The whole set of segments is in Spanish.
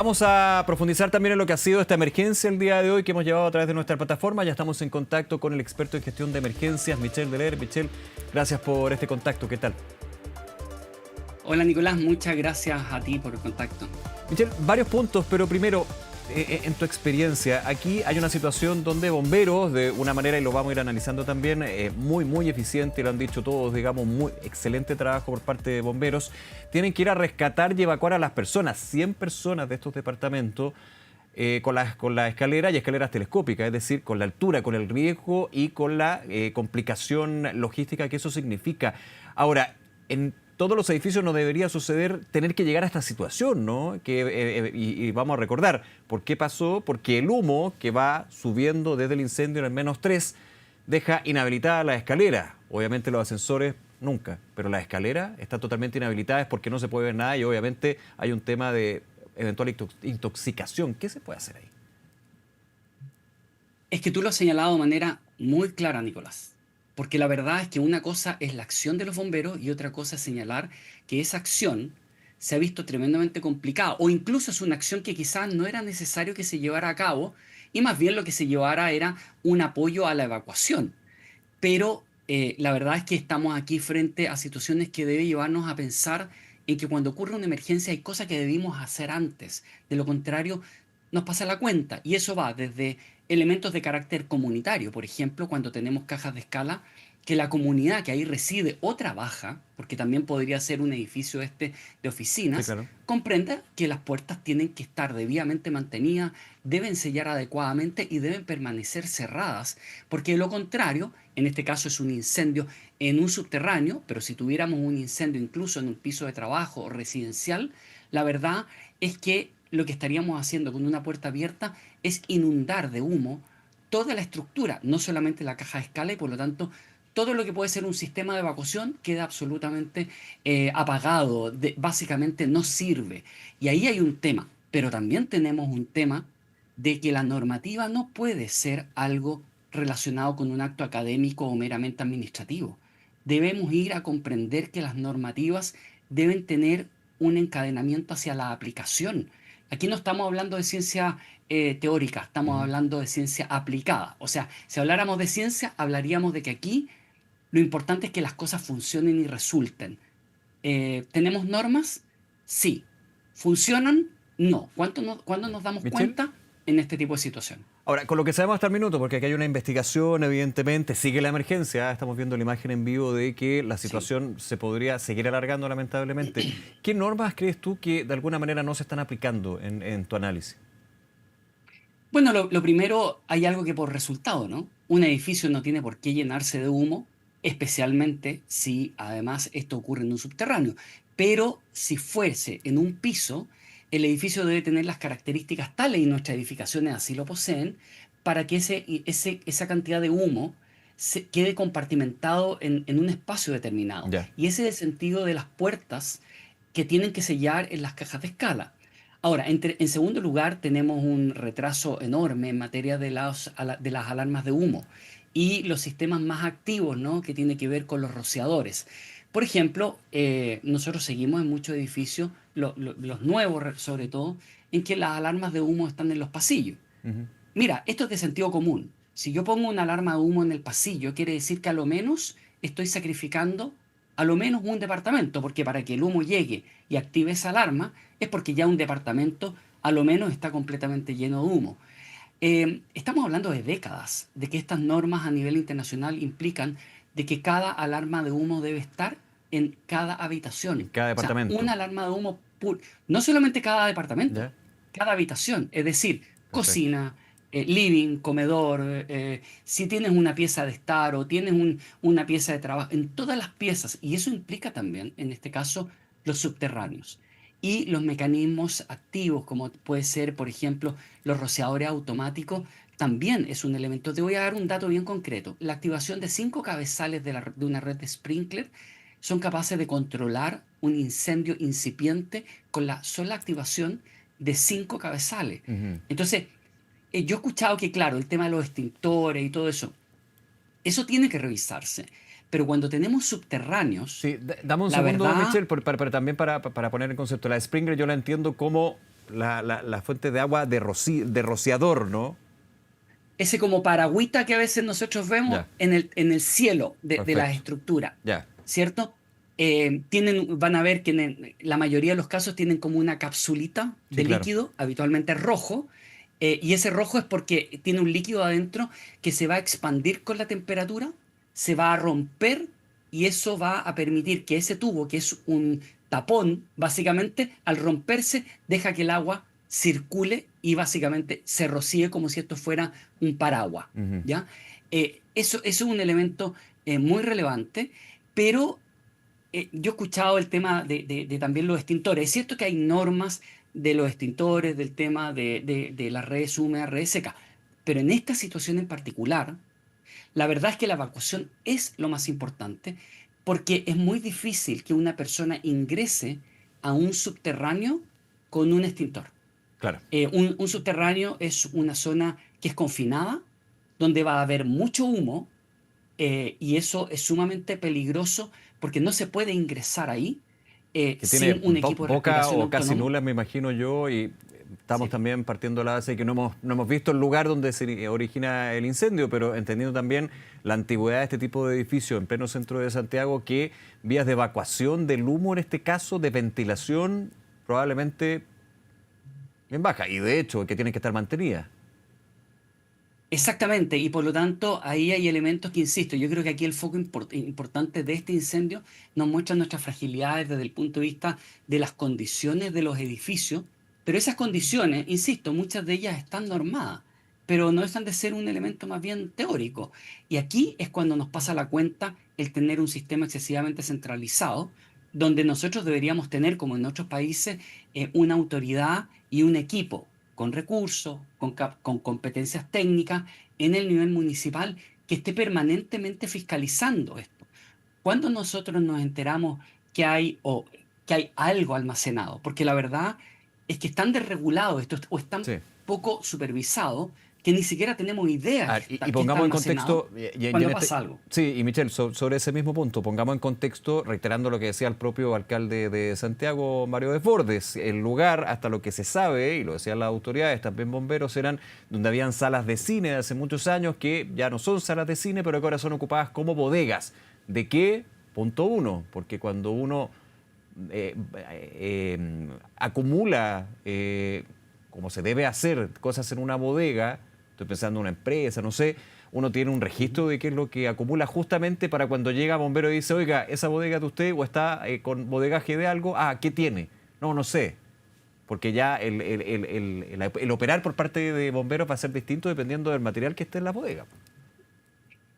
Vamos a profundizar también en lo que ha sido esta emergencia el día de hoy que hemos llevado a través de nuestra plataforma. Ya estamos en contacto con el experto en gestión de emergencias, Michel Deler. Michel, gracias por este contacto. ¿Qué tal? Hola Nicolás, muchas gracias a ti por el contacto. Michel, varios puntos, pero primero, en tu experiencia, aquí hay una situación donde bomberos, de una manera, y lo vamos a ir analizando también, muy eficiente, lo han dicho todos, digamos, muy excelente trabajo por parte de bomberos, tienen que ir a rescatar y evacuar a las personas, 100 personas de estos departamentos, con la escalera y escaleras telescópicas, es decir, con la altura, con el riesgo y con la complicación logística que eso significa. Ahora, en todos los edificios no debería suceder tener que llegar a esta situación, ¿no? Y vamos a recordar por qué pasó, porque el humo que va subiendo desde el incendio en el -3 deja inhabilitada la escalera. Obviamente los ascensores nunca, pero la escalera está totalmente inhabilitada, es porque no se puede ver nada y obviamente hay un tema de eventual intoxicación. ¿Qué se puede hacer ahí? Es que tú lo has señalado de manera muy clara, Nicolás, porque la verdad es que una cosa es la acción de los bomberos y otra cosa es señalar que esa acción se ha visto tremendamente complicada o incluso es una acción que quizás no era necesario que se llevara a cabo y más bien lo que se llevara era un apoyo a la evacuación. Pero la verdad es que estamos aquí frente a situaciones que deben llevarnos a pensar en que cuando ocurre una emergencia hay cosas que debimos hacer antes. De lo contrario, nos pasa la cuenta. Y eso va desde elementos de carácter comunitario. Por ejemplo, cuando tenemos cajas de escala, que la comunidad que ahí reside o trabaja, porque también podría ser un edificio de Sí, oficinas, claro. comprenda que las puertas tienen que estar debidamente mantenidas, deben sellar adecuadamente y deben permanecer cerradas, porque de lo contrario, en este caso es un incendio en un subterráneo, pero si tuviéramos un incendio incluso en un piso de trabajo o residencial, la verdad es que lo que estaríamos haciendo con una puerta abierta es inundar de humo toda la estructura, no solamente la caja de escala, y por lo tanto todo lo que puede ser un sistema de evacuación queda absolutamente apagado, básicamente no sirve. Y ahí hay un tema, pero también tenemos un tema de que la normativa no puede ser algo relacionado con un acto académico o meramente administrativo. Debemos ir a comprender que las normativas deben tener un encadenamiento hacia la aplicación. Aquí no estamos hablando de ciencia teórica, estamos Ujú. hablando de ciencia aplicada. O sea, si habláramos de ciencia, hablaríamos de que aquí lo importante es que las cosas funcionen y resulten. ¿Tenemos normas? Sí. ¿Funcionan? No. ¿Cuándo nos damos Michel. cuenta en este tipo de situación? Ahora, con lo que sabemos hasta el minuto, porque aquí hay una investigación, evidentemente, sigue la emergencia, estamos viendo la imagen en vivo de que la Sí. situación se podría seguir alargando lamentablemente. ¿Qué normas crees tú que de alguna manera no se están aplicando en tu análisis? Bueno, lo primero, hay algo que por resultado, ¿no? Un edificio no tiene por qué llenarse de humo, especialmente si además esto ocurre en un subterráneo. Pero si fuese en un piso, el edificio debe tener las características tales, y nuestras edificaciones así lo poseen, para que esa cantidad de humo se quede compartimentado en un espacio determinado. Ya. Y ese es el sentido de las puertas que tienen que sellar en las cajas de escala. Ahora, en segundo lugar, tenemos un retraso enorme en materia de las alarmas de humo y los sistemas más activos, ¿no? Que tiene que ver con los rociadores. Por ejemplo, nosotros seguimos en muchos edificios, los nuevos sobre todo, en que las alarmas de humo están en los pasillos. Ujú. Mira, esto es de sentido común. Si yo pongo una alarma de humo en el pasillo, quiere decir que a lo menos estoy sacrificando a lo menos un departamento, porque para que el humo llegue y active esa alarma es porque ya un departamento a lo menos está completamente lleno de humo. Estamos hablando de décadas, de que estas normas a nivel internacional implican de que cada alarma de humo debe estar en cada En habitación. cada O sea, departamento. una alarma de humo, no solamente cada departamento, ¿Ya? cada habitación, es decir, Perfecto. cocina, living, comedor, si tienes una pieza de estar o tienes una pieza de trabajo, en todas las piezas, y eso implica también, en este caso, los subterráneos. Y los mecanismos activos, como puede ser, por ejemplo, los rociadores automáticos, también es un elemento. Te voy a dar un dato bien concreto. La activación de 5 cabezales de una red de sprinkler son capaces de controlar un incendio incipiente con la sola activación de 5 cabezales. Ujú. Entonces, yo he escuchado que, claro, el tema de los extintores y todo eso, eso tiene que revisarse. Pero cuando tenemos subterráneos, Sí, dame un la segundo, verdad, Michel, también para poner en concepto. La Springer yo la entiendo como la fuente de agua de rociador, ¿no? Ese como paragüita que a veces nosotros vemos Ya, en el cielo de las perfecto. estructuras, Ya, ¿cierto? Van a ver que la mayoría de los casos tienen como una capsulita sí, de claro. líquido, habitualmente rojo, y ese rojo es porque tiene un líquido adentro que se va a expandir con la temperatura, se va a romper y eso va a permitir que ese tubo, que es un tapón, básicamente, al romperse, deja que el agua circule y básicamente se rocíe como si esto fuera un paraguas, Ujú. ¿ya? Eso es un elemento muy relevante, pero yo he escuchado el tema de también los extintores. Es cierto que hay normas de los extintores, del tema de las redes húmedas, redes secas, pero en esta situación en particular, la verdad es que la evacuación es lo más importante porque es muy difícil que una persona ingrese a un subterráneo con un extintor. Claro. Un subterráneo es una zona que es confinada, donde va a haber mucho humo, y eso es sumamente peligroso porque no se puede ingresar ahí Que tiene sin un equipo de poca respiración o casi autónomo. nula, me imagino yo, y estamos Sí. también partiendo de la base de que no hemos visto el lugar donde se origina el incendio, pero entendiendo también la antigüedad de este tipo de edificio en pleno centro de Santiago, que vías de evacuación del humo, en este caso, de ventilación, probablemente bien baja, y de hecho que tienen que estar mantenidas. Exactamente, y por lo tanto ahí hay elementos que, insisto, yo creo que aquí el foco importante de este incendio nos muestra nuestras fragilidades desde el punto de vista de las condiciones de los edificios, pero esas condiciones, insisto, muchas de ellas están normadas, pero no dejan de ser un elemento más bien teórico. Y aquí es cuando nos pasa la cuenta el tener un sistema excesivamente centralizado, donde nosotros deberíamos tener, como en otros países, una autoridad y un equipo con recursos, con competencias técnicas en el nivel municipal que esté permanentemente fiscalizando esto. Cuando nosotros nos enteramos que hay o que hay algo almacenado, porque la verdad es que están desregulados estos o están Sí. poco supervisados que ni siquiera tenemos idea Y que está pongamos en almacenado contexto, y en cuando este, pasa algo. sí, y Michelle, sobre ese mismo punto, pongamos en contexto, reiterando lo que decía el propio alcalde de Santiago, Mario Desbordes, el lugar, hasta lo que se sabe, y lo decían las autoridades, también bomberos, eran donde habían salas de cine de hace muchos años, que ya no son salas de cine, pero que ahora son ocupadas como bodegas. ¿De qué? Punto uno, porque cuando uno acumula, como se debe hacer, cosas en una bodega, estoy pensando en una empresa, no sé, uno tiene un registro de qué es lo que acumula justamente para cuando llega bombero y dice, oiga, esa bodega de usted o está con bodegaje de algo, ¿qué tiene? No, no sé. Porque ya el operar por parte de bomberos va a ser distinto dependiendo del material que esté en la bodega.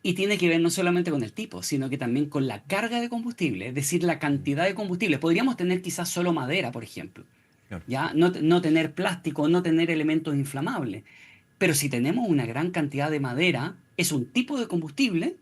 Y tiene que ver no solamente con el tipo, sino que también con la carga de combustible, es decir, la cantidad de combustible. Podríamos tener quizás solo madera, por ejemplo, Claro. ¿ya? No tener plástico, no tener elementos inflamables. Pero si tenemos una gran cantidad de madera, es un tipo de combustible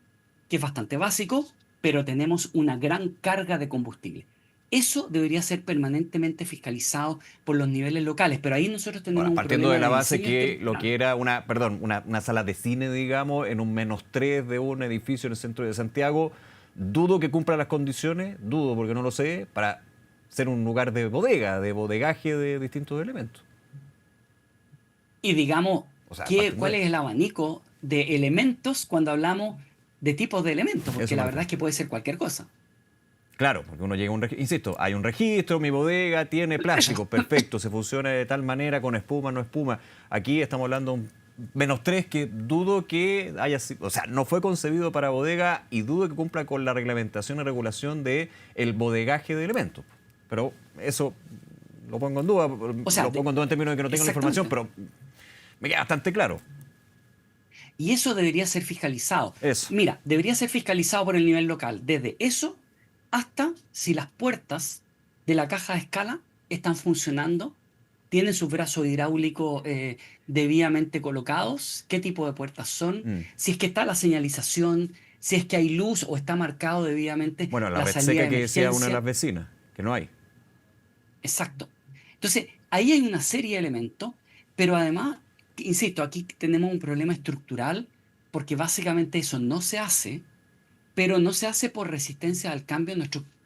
que es bastante básico, pero tenemos una gran carga de combustible. Eso debería ser permanentemente fiscalizado por los niveles locales, pero ahí nosotros Ahora, tenemos un partiendo de problema la de base diseño que lo estructural. que era una sala de cine, digamos, en un -3 de un edificio en el centro de Santiago, dudo que cumpla las condiciones, dudo porque no lo sé, para ser un lugar de bodega, de bodegaje de distintos elementos. Y digamos, O sea, partiendo ¿cuál de es el abanico de elementos cuando hablamos de tipos de elementos? Porque eso me la verdad refiero. es que puede ser cualquier cosa. Claro, porque uno llega a un registro, insisto, hay un registro, mi bodega tiene plástico, perfecto, se funciona de tal manera, con espuma, no espuma. Aquí estamos hablando de un -3 que dudo que haya sido, o sea, no fue concebido para bodega y dudo que cumpla con la reglamentación y regulación de el bodegaje de elementos. Pero eso lo pongo en duda, O sea, lo pongo en duda en términos de que no tengo la información, exactamente. pero me queda bastante claro. Y eso debería ser fiscalizado. Eso. Mira, debería ser fiscalizado por el nivel local, desde eso hasta si las puertas de la caja de escala están funcionando, tienen sus brazos hidráulicos debidamente colocados, qué tipo de puertas son, Mm. si es que está la señalización, si es que hay luz o está marcado debidamente Bueno, la la red salida seca de que decía una de las emergencia. vecinas, que no hay. Exacto. Entonces, ahí hay una serie de elementos, pero además, insisto, aquí tenemos un problema estructural porque básicamente eso no se hace, pero no se hace por resistencia al cambio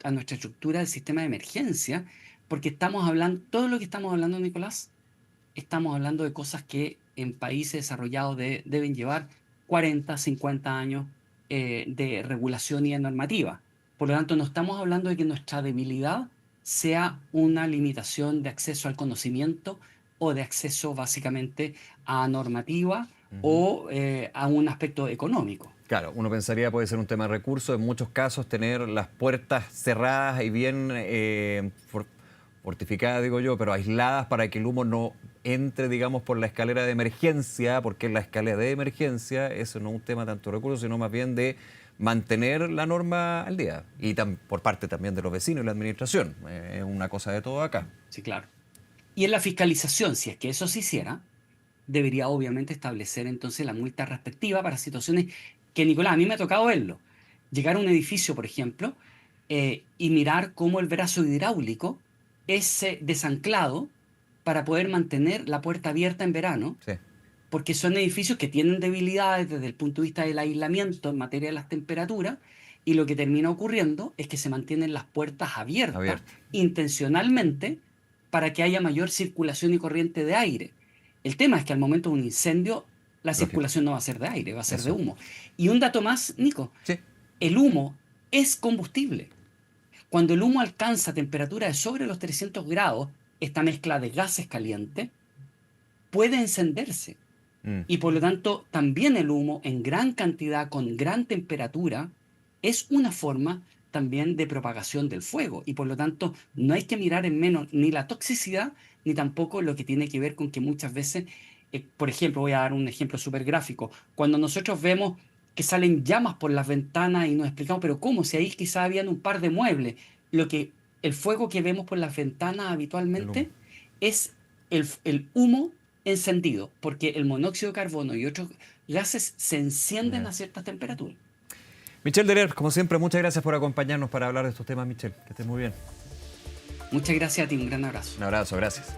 a nuestra estructura del sistema de emergencia, porque estamos hablando, todo lo que estamos hablando, Nicolás, estamos hablando de cosas que en países desarrollados deben llevar 40, 50 años de regulación y de normativa. Por lo tanto, no estamos hablando de que nuestra debilidad sea una limitación de acceso al conocimiento o de acceso básicamente a normativa Ujú. o a un aspecto económico. Claro, uno pensaría puede ser un tema de recursos, en muchos casos tener las puertas cerradas y bien fortificadas, digo yo, pero aisladas para que el humo no entre, digamos, por la escalera de emergencia, porque la escalera de emergencia, eso no es un tema tanto de recursos, sino más bien de mantener la norma al día. Y por parte también de los vecinos y la administración. Es una cosa de todo acá. Sí, claro. Y en la fiscalización, si es que eso se hiciera, debería obviamente establecer entonces la multa respectiva para situaciones que, Nicolás, a mí me ha tocado verlo. Llegar a un edificio, por ejemplo, y mirar cómo el brazo hidráulico es desanclado para poder mantener la puerta abierta en verano, Sí, porque son edificios que tienen debilidades desde el punto de vista del aislamiento en materia de las temperaturas, y lo que termina ocurriendo es que se mantienen las puertas abiertas abierto. intencionalmente para que haya mayor circulación y corriente de aire. El tema es que al momento de un incendio, la Lógico. circulación no va a ser de aire, va a ser de Eso. humo. Y un dato más, Nico, Sí. el humo es combustible. Cuando el humo alcanza temperaturas de sobre los 300 grados, esta mezcla de gases calientes puede encenderse. Mm. Y por lo tanto, también el humo en gran cantidad, con gran temperatura, es una forma también de propagación del fuego. Y por lo tanto, no hay que mirar en menos ni la toxicidad, ni tampoco lo que tiene que ver con que muchas veces, por ejemplo, voy a dar un ejemplo súper gráfico, cuando nosotros vemos que salen llamas por las ventanas y nos explicamos, pero ¿cómo? Si ahí quizá habían un par de muebles. Lo que, el fuego que vemos por las ventanas El humo. habitualmente es el humo encendido, porque el monóxido de carbono y otros gases se encienden Ya. a ciertas temperaturas. Michel Derer, como siempre, muchas gracias por acompañarnos para hablar de estos temas, Michel. Que estés muy bien. Muchas gracias a ti, un gran abrazo. Un abrazo, gracias.